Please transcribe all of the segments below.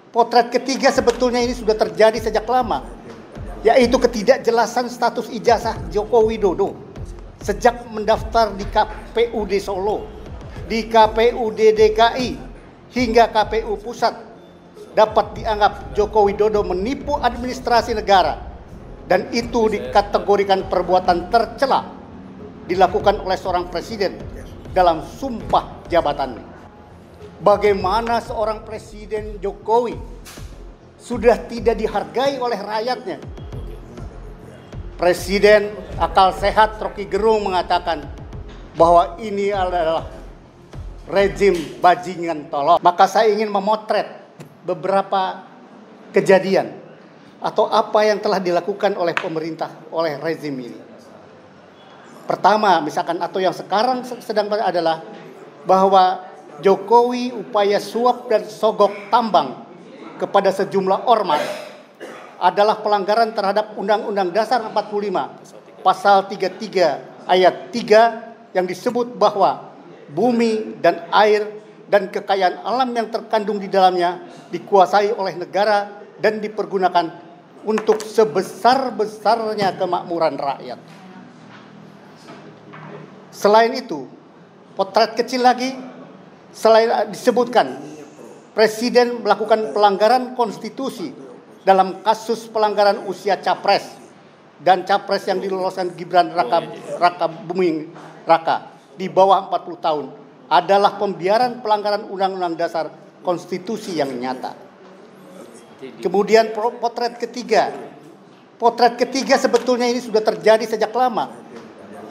Potret ketiga sebetulnya ini sudah terjadi sejak lama, yaitu ketidakjelasan status ijazah Joko Widodo sejak mendaftar di KPUD Solo, di KPUD DKI, hingga KPU Pusat. Dapat dianggap Joko Widodo menipu administrasi negara, dan itu dikategorikan perbuatan tercela dilakukan oleh seorang presiden dalam sumpah jabatannya. Bagaimana seorang Presiden Jokowi sudah tidak dihargai oleh rakyatnya. Presiden akal sehat Rocky Gerung mengatakan bahwa ini adalah rezim bajingan tolol. Maka saya ingin memotret beberapa kejadian atau apa yang telah dilakukan oleh pemerintah, oleh rezim ini. Pertama, misalkan atau yang sekarang sedang adalah bahwa Jokowi upaya suap dan sogok tambang kepada sejumlah ormas adalah pelanggaran terhadap Undang-Undang Dasar 45 Pasal 33 Ayat 3 yang disebut bahwa bumi dan air dan kekayaan alam yang terkandung di dalamnya dikuasai oleh negara dan dipergunakan untuk sebesar-besarnya kemakmuran rakyat. Selain itu, potret kecil lagi, selain disebutkan Presiden melakukan pelanggaran konstitusi dalam kasus pelanggaran usia capres dan capres yang diloloskan Gibran Raka Buming Raka di bawah 40 tahun adalah pembiaran pelanggaran Undang-Undang Dasar Konstitusi yang nyata. Kemudian potret ketiga sebetulnya ini sudah terjadi sejak lama,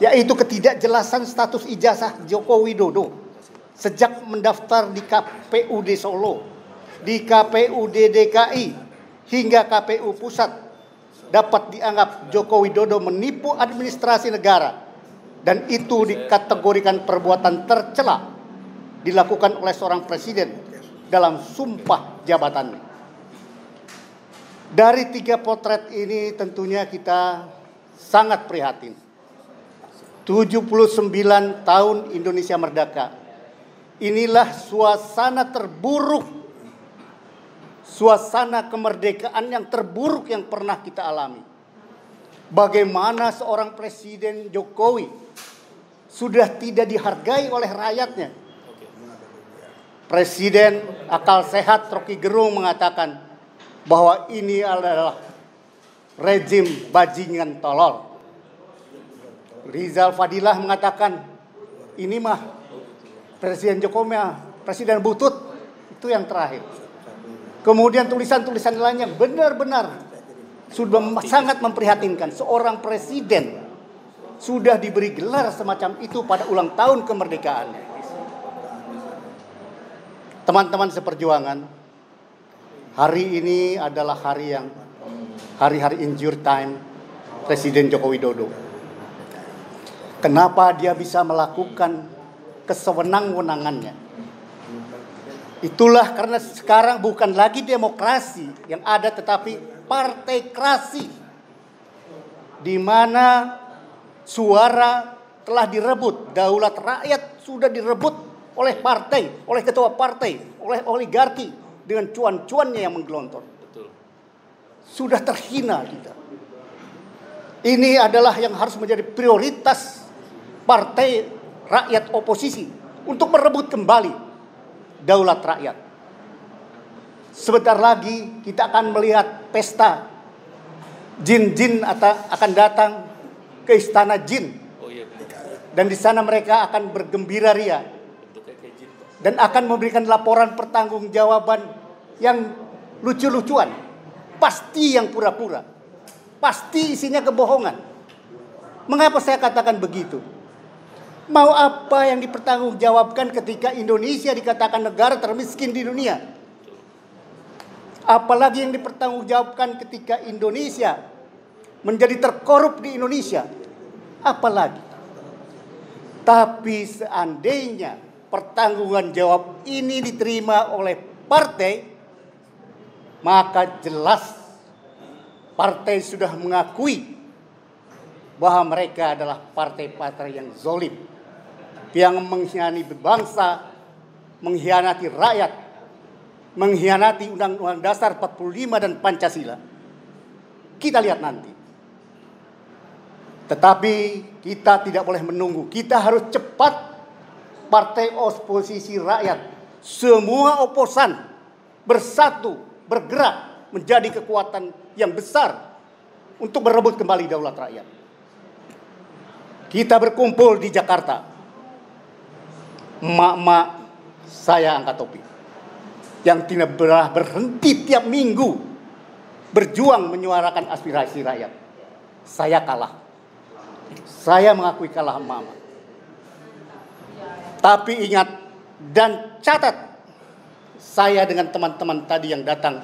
yaitu ketidakjelasan status ijazah Joko Widodo sejak mendaftar di KPUD Solo, di KPUD DKI, hingga KPU Pusat. Dapat dianggap Joko Widodo menipu administrasi negara, dan itu dikategorikan perbuatan tercela dilakukan oleh seorang presiden dalam sumpah jabatannya. Dari tiga potret ini tentunya kita sangat prihatin. 79 tahun Indonesia merdeka. Inilah suasana terburuk, suasana kemerdekaan yang terburuk yang pernah kita alami. Bagaimana seorang Presiden Jokowi sudah tidak dihargai oleh rakyatnya. Presiden akal sehat Rocky Gerung mengatakan bahwa ini adalah rezim bajingan tolol. Rizal Fadilah mengatakan ini mah Presiden Jokowi presiden butut, itu yang terakhir. Kemudian tulisan-tulisan lainnya benar-benar sudah sangat memprihatinkan. Seorang presiden sudah diberi gelar semacam itu pada ulang tahun kemerdekaan. Teman-teman seperjuangan, hari ini adalah hari-hari injury time Presiden Joko Widodo. Kenapa dia bisa melakukan kesewenang-wenangannya? Itulah karena sekarang bukan lagi demokrasi yang ada, tetapi partaikrasi, di mana suara telah direbut, daulat rakyat sudah direbut oleh partai, oleh ketua partai, oleh oligarki dengan cuan-cuannya yang menggelontor. Sudah terhina kita. Ini adalah yang harus menjadi prioritas partai rakyat oposisi untuk merebut kembali daulat rakyat. Sebentar lagi kita akan melihat pesta jin-jin akan datang ke istana jin, dan di sana mereka akan bergembira ria dan akan memberikan laporan pertanggungjawaban yang lucu-lucuan, pasti yang pura-pura, pasti isinya kebohongan. Mengapa saya katakan begitu? Mau apa yang dipertanggungjawabkan ketika Indonesia dikatakan negara termiskin di dunia? Apalagi yang dipertanggungjawabkan ketika Indonesia menjadi terkorup di Indonesia? Apalagi? Tapi seandainya pertanggungjawaban jawab ini diterima oleh partai, maka jelas partai sudah mengakui bahwa mereka adalah partai-partai yang zalim, yang mengkhianati bangsa, mengkhianati rakyat, mengkhianati Undang-Undang Dasar 45 dan Pancasila, kita lihat nanti. Tetapi kita tidak boleh menunggu. Kita harus cepat, partai oposisi rakyat, semua oposan bersatu, bergerak menjadi kekuatan yang besar untuk merebut kembali daulat rakyat. Kita berkumpul di Jakarta. Emak-emak saya angkat topi, yang tidak pernah berhenti tiap minggu berjuang menyuarakan aspirasi rakyat. Saya kalah. Saya mengakui kalah emak-emak. Tapi ingat dan catat, saya dengan teman-teman tadi yang datang,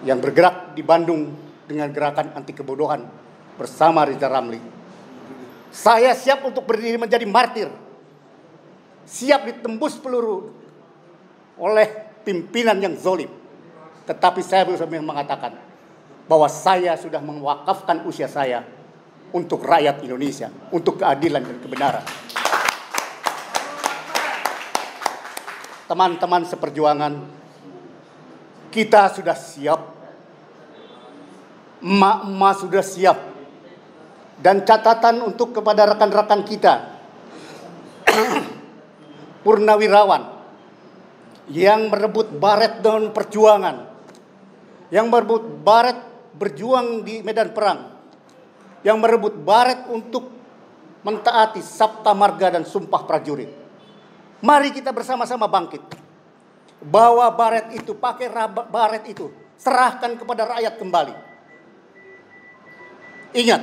yang bergerak di Bandung dengan gerakan anti kebodohan bersama Riza Ramli. Saya siap untuk berdiri menjadi martir. Siap ditembus peluru oleh pimpinan yang zolim. Tetapi saya berusaha mengatakan bahwa saya sudah mewakafkan usia saya untuk rakyat Indonesia, untuk keadilan dan kebenaran. Teman-teman seperjuangan, kita sudah siap. Emak-emak sudah siap. Dan catatan untuk kepada rekan-rekan kita, purnawirawan yang merebut baret dengan perjuangan, yang merebut baret berjuang di medan perang, yang merebut baret untuk mentaati Sabta Marga dan Sumpah Prajurit. Mari kita bersama-sama bangkit. Bawa baret itu, pakai baret itu, serahkan kepada rakyat kembali. Ingat,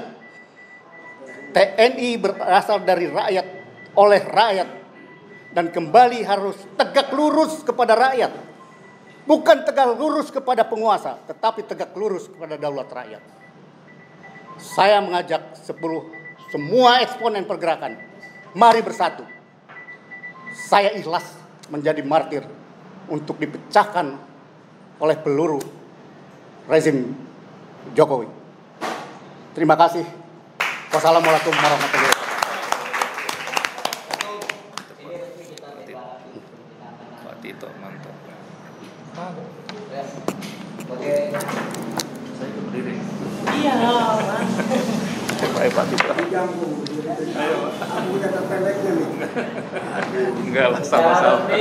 TNI berasal dari rakyat, oleh rakyat, dan kembali harus tegak lurus kepada rakyat. Bukan tegak lurus kepada penguasa, tetapi tegak lurus kepada daulat rakyat. Saya mengajak semua eksponen pergerakan, mari bersatu. Saya ikhlas menjadi martir untuk dipecahkan oleh peluru rezim Jokowi. Terima kasih. Wassalamualaikum warahmatullahi wabarakatuh. Pak Tito, mantap. Oke. Saya berdiri. Iya, Pak Tito. Ayo, Pak. Enggak lah, sama-sama.